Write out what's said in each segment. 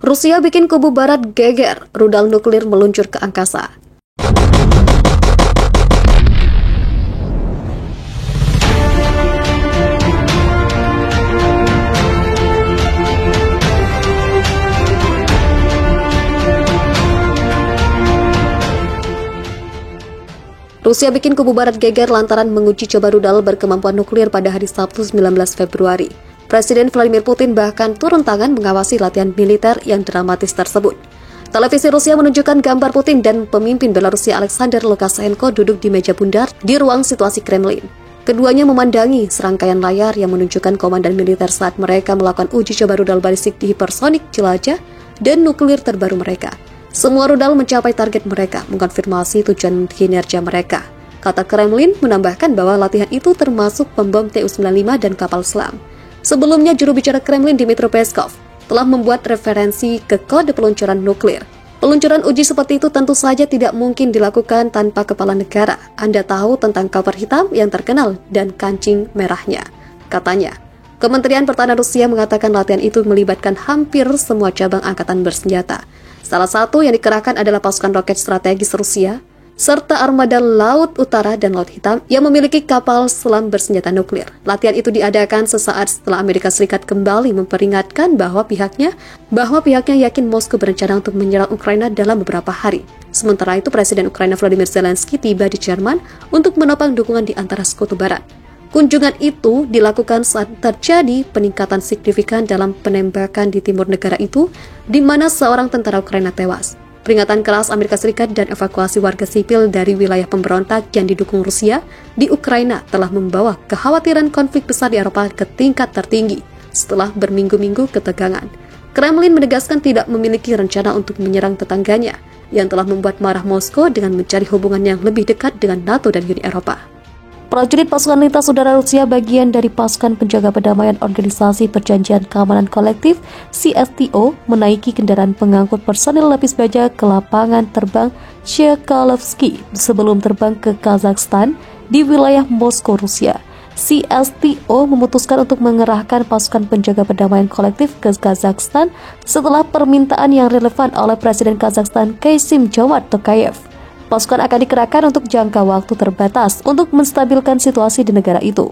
Rusia bikin kubu barat geger, rudal nuklir meluncur ke angkasa. Rusia bikin kubu barat geger lantaran menguji coba rudal berkemampuan nuklir pada hari Sabtu 19 Februari. Presiden Vladimir Putin bahkan turun tangan mengawasi latihan militer yang dramatis tersebut. Televisi Rusia menunjukkan gambar Putin dan pemimpin Belarusia Alexander Lukashenko duduk di meja bundar di ruang situasi Kremlin. Keduanya memandangi serangkaian layar yang menunjukkan komandan militer saat mereka melakukan uji coba rudal balistik di hipersonik jelajah dan nuklir terbaru mereka. Semua rudal mencapai target mereka, mengkonfirmasi tujuan kinerja mereka. Kata Kremlin menambahkan bahwa latihan itu termasuk pembom Tu-95 dan kapal selam. Sebelumnya, juru bicara Kremlin Dmitry Peskov telah membuat referensi ke kode peluncuran nuklir. Peluncuran uji seperti itu tentu saja tidak mungkin dilakukan tanpa kepala negara. Anda tahu tentang koper hitam yang terkenal dan kancing merahnya, katanya. Kementerian Pertahanan Rusia mengatakan latihan itu melibatkan hampir semua cabang angkatan bersenjata. Salah satu yang dikerahkan adalah pasukan roket strategis Rusia, serta armada Laut Utara dan Laut Hitam yang memiliki kapal selam bersenjata nuklir. Latihan itu diadakan sesaat setelah Amerika Serikat kembali memperingatkan bahwa pihaknya yakin Moskow berencana untuk menyerang Ukraina dalam beberapa hari. Sementara itu, Presiden Ukraina Volodymyr Zelensky tiba di Jerman untuk menopang dukungan di antara sekutu barat. Kunjungan itu dilakukan saat terjadi peningkatan signifikan dalam penembakan di timur negara itu, di mana seorang tentara Ukraina tewas. Peringatan keras Amerika Serikat dan evakuasi warga sipil dari wilayah pemberontak yang didukung Rusia di Ukraina telah membawa kekhawatiran konflik besar di Eropa ke tingkat tertinggi setelah berminggu-minggu ketegangan. Kremlin menegaskan tidak memiliki rencana untuk menyerang tetangganya, yang telah membuat marah Moskow dengan mencari hubungan yang lebih dekat dengan NATO dan Uni Eropa. Prajurit pasukan lintas udara Rusia bagian dari pasukan penjaga perdamaian Organisasi Perjanjian Keamanan Kolektif CSTO menaiki kendaraan pengangkut personil lapis baja ke lapangan terbang Chkalovsky sebelum terbang ke Kazakhstan di wilayah Moskow, Rusia. CSTO memutuskan untuk mengerahkan pasukan penjaga perdamaian kolektif ke Kazakhstan setelah permintaan yang relevan oleh Presiden Kazakhstan Kassym-Jomart Tokayev. Pasukan akan dikerahkan untuk jangka waktu terbatas untuk menstabilkan situasi di negara itu.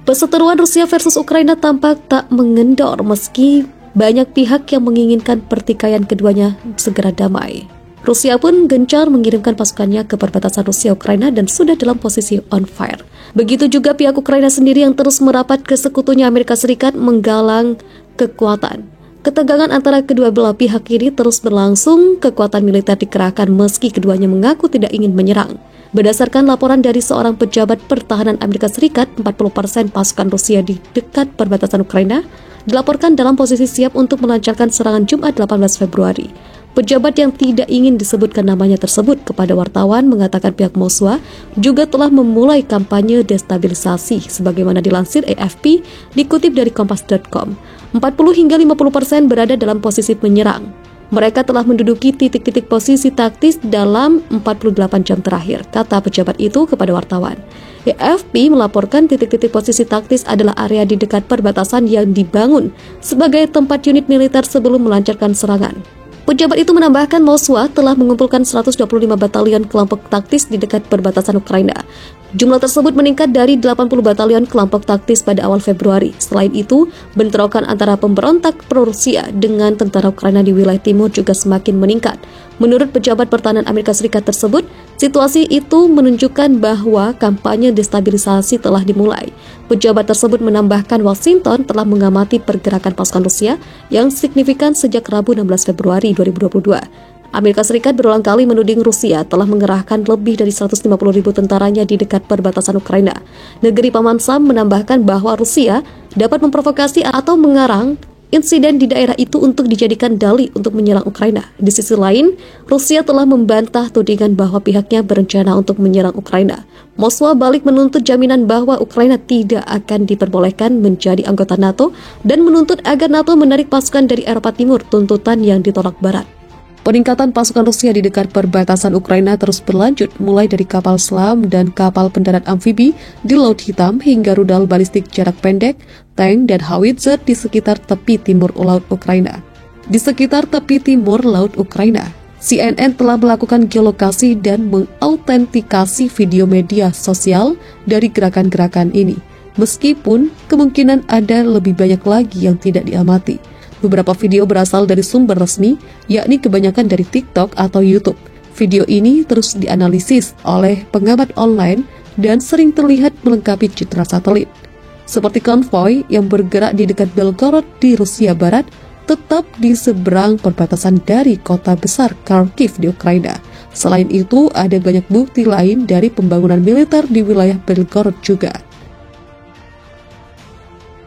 Perseteruan Rusia versus Ukraina tampak tak mengendor meski banyak pihak yang menginginkan pertikaian keduanya segera damai. Rusia pun gencar mengirimkan pasukannya ke perbatasan Rusia-Ukraina dan sudah dalam posisi on fire. Begitu juga pihak Ukraina sendiri yang terus merapat ke sekutunya Amerika Serikat menggalang kekuatan. Ketegangan antara kedua belah pihak ini terus berlangsung, kekuatan militer dikerahkan meski keduanya mengaku tidak ingin menyerang. Berdasarkan laporan dari seorang pejabat pertahanan Amerika Serikat, 40% pasukan Rusia di dekat perbatasan Ukraina dilaporkan dalam posisi siap untuk melancarkan serangan Jumat 18 Februari. Pejabat yang tidak ingin disebutkan namanya tersebut kepada wartawan mengatakan pihak Moskwa juga telah memulai kampanye destabilisasi sebagaimana dilansir AFP dikutip dari Kompas.com. 40 hingga 50% berada dalam posisi menyerang. Mereka telah menduduki titik-titik posisi taktis dalam 48 jam terakhir, kata pejabat itu kepada wartawan. AFP melaporkan titik-titik posisi taktis adalah area di dekat perbatasan yang dibangun sebagai tempat unit militer sebelum melancarkan serangan. Pejabat itu menambahkan Moskwa telah mengumpulkan 125 batalion kelompok taktis di dekat perbatasan Ukraina. Jumlah tersebut meningkat dari 80 batalion kelompok taktis pada awal Februari. Selain itu, bentrokan antara pemberontak pro-Rusia dengan tentara Ukraina di wilayah timur juga semakin meningkat. Menurut pejabat pertahanan Amerika Serikat tersebut, situasi itu menunjukkan bahwa kampanye destabilisasi telah dimulai. Pejabat tersebut menambahkan Washington telah mengamati pergerakan pasukan Rusia yang signifikan sejak Rabu 16 Februari 2022. Amerika Serikat berulang kali menuding Rusia telah mengerahkan lebih dari 150.000 tentaranya di dekat perbatasan Ukraina. Negeri Paman Sam menambahkan bahwa Rusia dapat memprovokasi atau mengarang insiden di daerah itu untuk dijadikan dalih untuk menyerang Ukraina. Di sisi lain, Rusia telah membantah tudingan bahwa pihaknya berencana untuk menyerang Ukraina. Moskwa balik menuntut jaminan bahwa Ukraina tidak akan diperbolehkan menjadi anggota NATO dan menuntut agar NATO menarik pasukan dari Eropa Timur, tuntutan yang ditolak Barat. Peningkatan pasukan Rusia di dekat perbatasan Ukraina terus berlanjut, mulai dari kapal selam dan kapal pendarat amfibi di Laut Hitam hingga rudal balistik jarak pendek, tank, dan howitzer di sekitar tepi timur laut Ukraina. di sekitar tepi timur laut Ukraina. CNN telah melakukan geolokasi dan mengautentikasi video media sosial dari gerakan-gerakan ini, meskipun kemungkinan ada lebih banyak lagi yang tidak diamati. Beberapa video berasal dari sumber resmi, yakni kebanyakan dari TikTok atau YouTube. Video ini terus dianalisis oleh pengamat online dan sering terlihat melengkapi citra satelit. Seperti konvoi yang bergerak di dekat Belgorod di Rusia Barat, tetap di seberang perbatasan dari kota besar Kharkiv di Ukraina. Selain itu, ada banyak bukti lain dari pembangunan militer di wilayah Belgorod juga.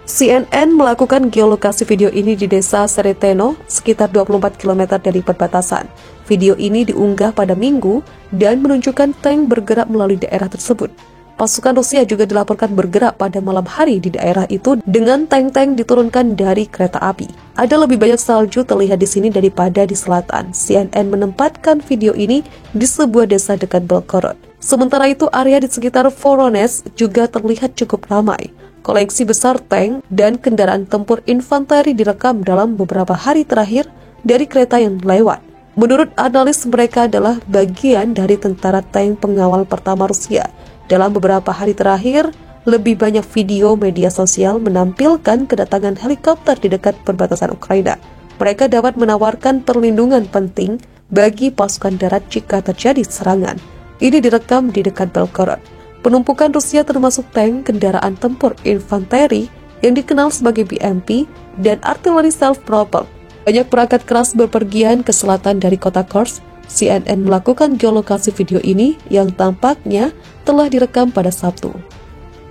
CNN melakukan geolokasi video ini di desa Sereteno, sekitar 24 km dari perbatasan. Video ini diunggah pada Minggu dan menunjukkan tank bergerak melalui daerah tersebut. Pasukan Rusia juga dilaporkan bergerak pada malam hari di daerah itu dengan tank-tank diturunkan dari kereta api. Ada lebih banyak salju terlihat di sini daripada di selatan. CNN menempatkan video ini di sebuah desa dekat Belgorod. Sementara itu, area di sekitar Voronezh juga terlihat cukup ramai. Koleksi besar tank dan kendaraan tempur infanteri direkam dalam beberapa hari terakhir dari kereta yang lewat. Menurut analis, mereka adalah bagian dari tentara tank pengawal pertama Rusia. Dalam beberapa hari terakhir, lebih banyak video media sosial menampilkan kedatangan helikopter di dekat perbatasan Ukraina. Mereka dapat menawarkan perlindungan penting bagi pasukan darat jika terjadi serangan. Ini direkam di dekat Belgorod. Penumpukan Rusia termasuk tank, kendaraan tempur infanteri yang dikenal sebagai BMP, dan artileri self-propelled. Banyak perangkat keras berpergian ke selatan dari kota Kursk. CNN melakukan geolokasi video ini yang tampaknya telah direkam pada Sabtu.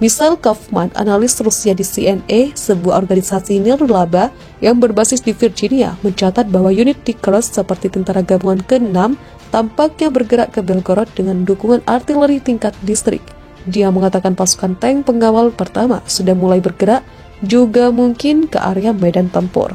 Michael Kaufman, analis Rusia di CNA, sebuah organisasi nirlaba yang berbasis di Virginia, mencatat bahwa unit di Kursk seperti tentara gabungan ke-6 tampaknya bergerak ke Belgorod dengan dukungan artileri tingkat distrik. Dia mengatakan pasukan tank pengawal pertama sudah mulai bergerak, juga mungkin ke area medan tempur.